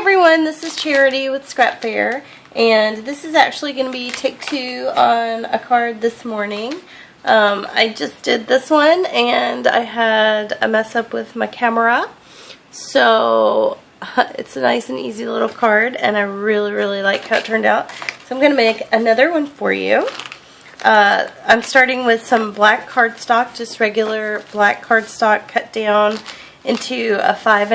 everyone, this is Charity with Scrap Fair, and this is actually going to be take two on a card this morning. I just did this one and I had a mess up with my camera, so it's a nice and easy little card and I really like how it turned out. So I'm going to make another one for you. I'm starting with some black cardstock, just regular black cardstock cut down into a 4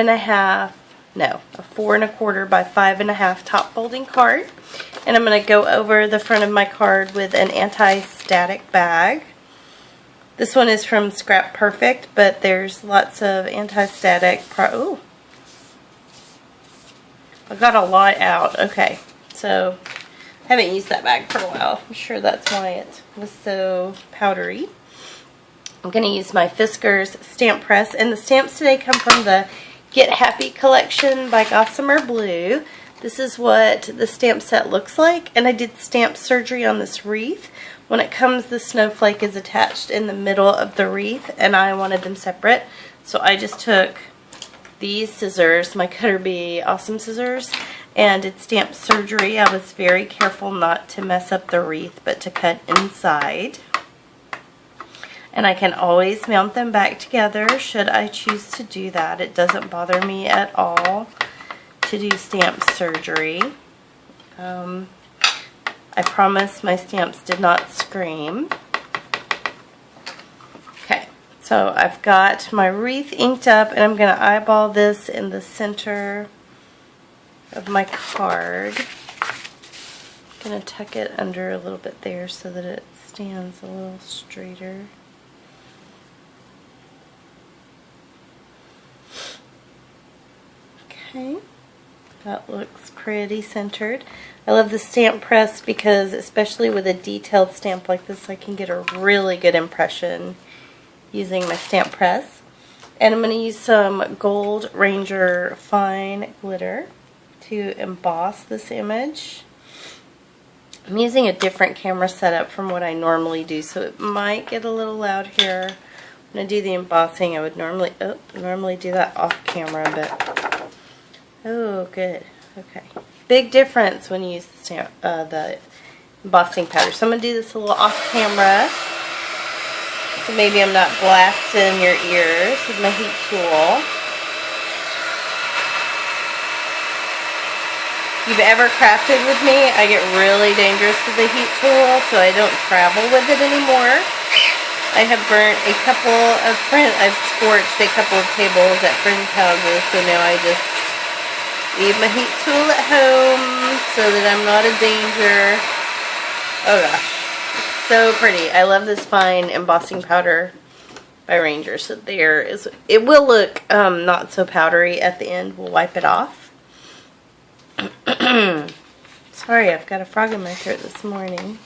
1/4 by 5 1/2 top folding card. And I'm going to go over the front of my card with an anti-static bag. This one is from Scrap Perfect, but there's lots of anti-static. Ooh, I got a lot out. Okay, so I haven't used that bag for a while. I'm sure that's why it was so powdery. I'm going to use my Fiskars stamp press, and the stamps today come from the Get Happy collection by Gossamer Blue. This is what the stamp set looks like, and I did stamp surgery on this wreath. When it comes, the snowflake is attached in the middle of the wreath, and I wanted them separate, so I just took these scissors, my Cutter Bee Awesome scissors, and did stamp surgery. I was very careful not to mess up the wreath, but to cut inside. And I can always mount them back together should I choose to do that. It doesn't bother me at all to do stamp surgery. I promise my stamps did not scream. Okay, so I've got my wreath inked up, and I'm going to eyeball this in the center of my card. I'm going to tuck it under a little bit there so that it stands a little straighter. Okay, that looks pretty centered. I love the stamp press because, especially with a detailed stamp like this, I can get a really good impression using my stamp press. And I'm going to use some Gold Ranger fine glitter to emboss this image. I'm using a different camera setup from what I normally do, so it might get a little loud here. When I do the embossing, I would normally do that off camera, but oh, good. Okay. Big difference when you use the embossing powder. So I'm going to do this a little off camera, so maybe I'm not blasting your ears with my heat tool. If you've ever crafted with me, I get really dangerous with the heat tool, so I don't travel with it anymore. I have burnt a couple of I've scorched a couple of tables at friends' houses, so now I just leave my heat tool at home so that I'm not a danger. Oh gosh, it's so pretty. I love this fine embossing powder by Ranger. So there is, it will look not so powdery at the end. We'll wipe it off. Sorry, I've got a frog in my throat this morning.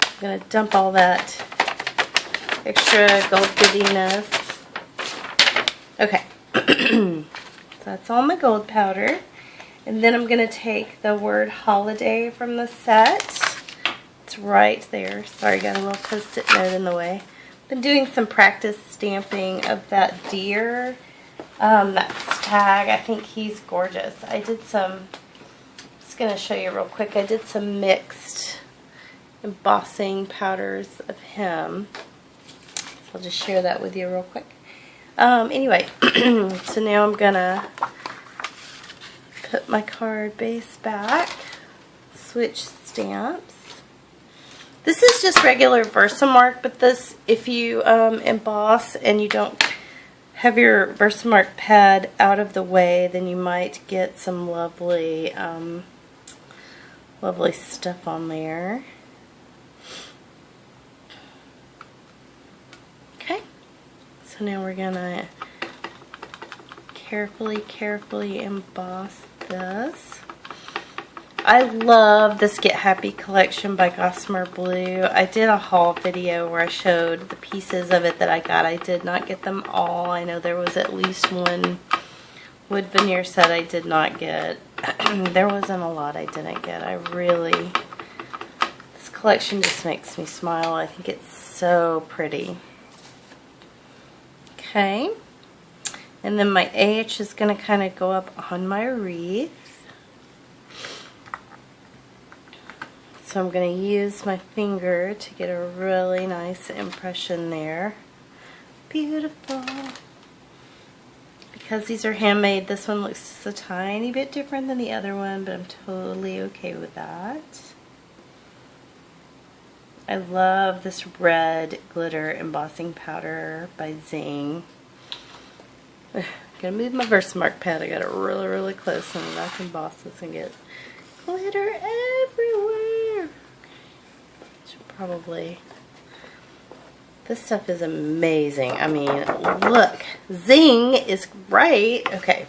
I'm going to dump all that extra gold goodiness. Okay. That's all my gold powder. And then I'm going to take the word holiday from the set. It's right there. Sorry, got a little post-it note in the way. Been doing some practice stamping of that deer. That stag. I think he's gorgeous. I did some, just going to show you real quick. I did some mixed embossing powders of him. So I'll just share that with you real quick. Anyway, so now I'm gonna put my card base back, switch stamps. This is just regular Versamark, but this, if you emboss and you don't have your Versamark pad out of the way, then you might get some lovely, lovely stuff on there. Okay. So now we're going to carefully emboss this. I love this Get Happy collection by Gossamer Blue. I did a haul video where I showed the pieces of it that I got. I did not get them all. I know there was at least one wood veneer set I did not get. There wasn't a lot I didn't get. This collection just makes me smile. I think it's so pretty. Okay, And then my H is going to kind of go up on my wreath. So I'm going to use my finger to get a really nice impression there. Beautiful. Because these are handmade, this one looks just a tiny bit different than the other one, but I'm totally okay with that. I love this red glitter embossing powder by Zing. I'm going to move my Versamark pad. I got it really, really close, and then I can emboss this and get glitter everywhere. Should probably... This stuff is amazing. I mean, look. Zing is right. Okay.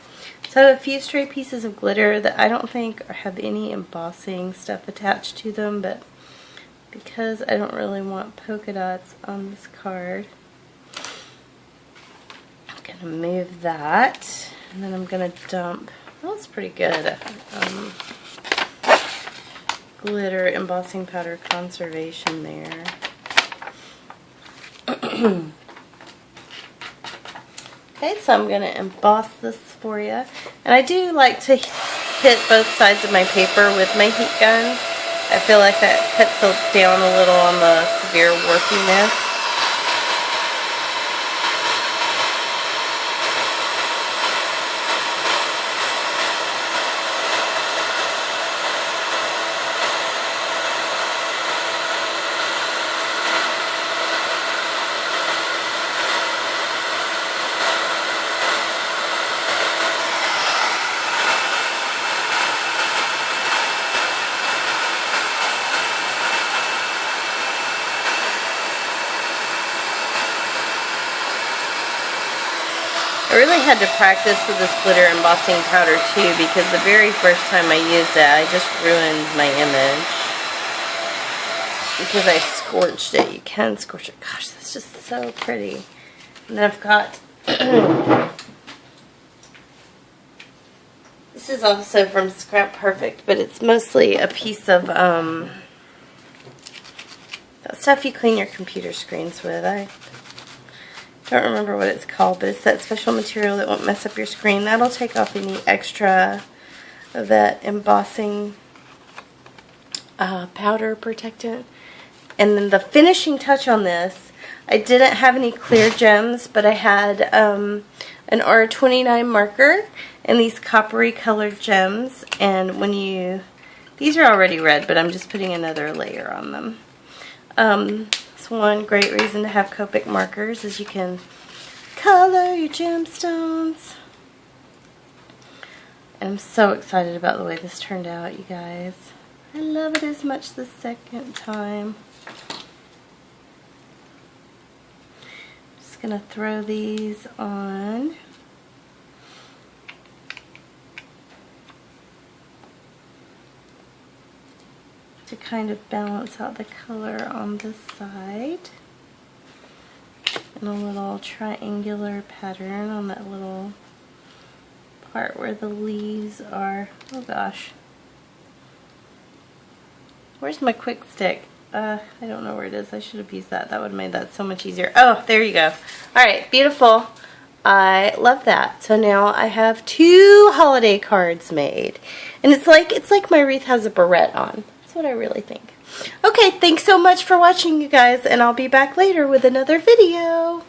So I have a few stray pieces of glitter that I don't think have any embossing stuff attached to them, but because I don't really want polka dots on this card, I'm going to move that. And then I'm going to dump, well, that's pretty good. Glitter embossing powder conservation there. Okay, so I'm going to emboss this for you. And I do like to hit both sides of my paper with my heat gun. I feel like that cuts down a little on the severe warpiness. I really had to practice with this glitter embossing powder too, because the very first time I used it, I just ruined my image. Because I scorched it. You can scorch it. Gosh, that's just so pretty. And then I've got... This is also from Scrap Perfect, but it's mostly a piece of that stuff you clean your computer screens with. I don't remember what it's called, but it's that special material that won't mess up your screen. That'll take off any extra of that embossing powder protectant. And then the finishing touch on this, I didn't have any clear gems, but I had an R29 marker and these coppery colored gems. And when you, these are already red, but I'm just putting another layer on them. One great reason to have Copic markers is you can color your gemstones. And I'm so excited about the way this turned out, you guys. I love it as much the second time. Just gonna throw these on. To kind of balance out the color on this side. And a little triangular pattern on that little part where the leaves are. Oh gosh. Where's my quick stick? I don't know where it is. I should have used that. That would have made that so much easier. Oh, there you go. Alright, beautiful. I love that. So now I have 2 holiday cards made. And it's like my wreath has a barrette on. That's what I really think. Okay, thanks so much for watching, you guys, and I'll be back later with another video.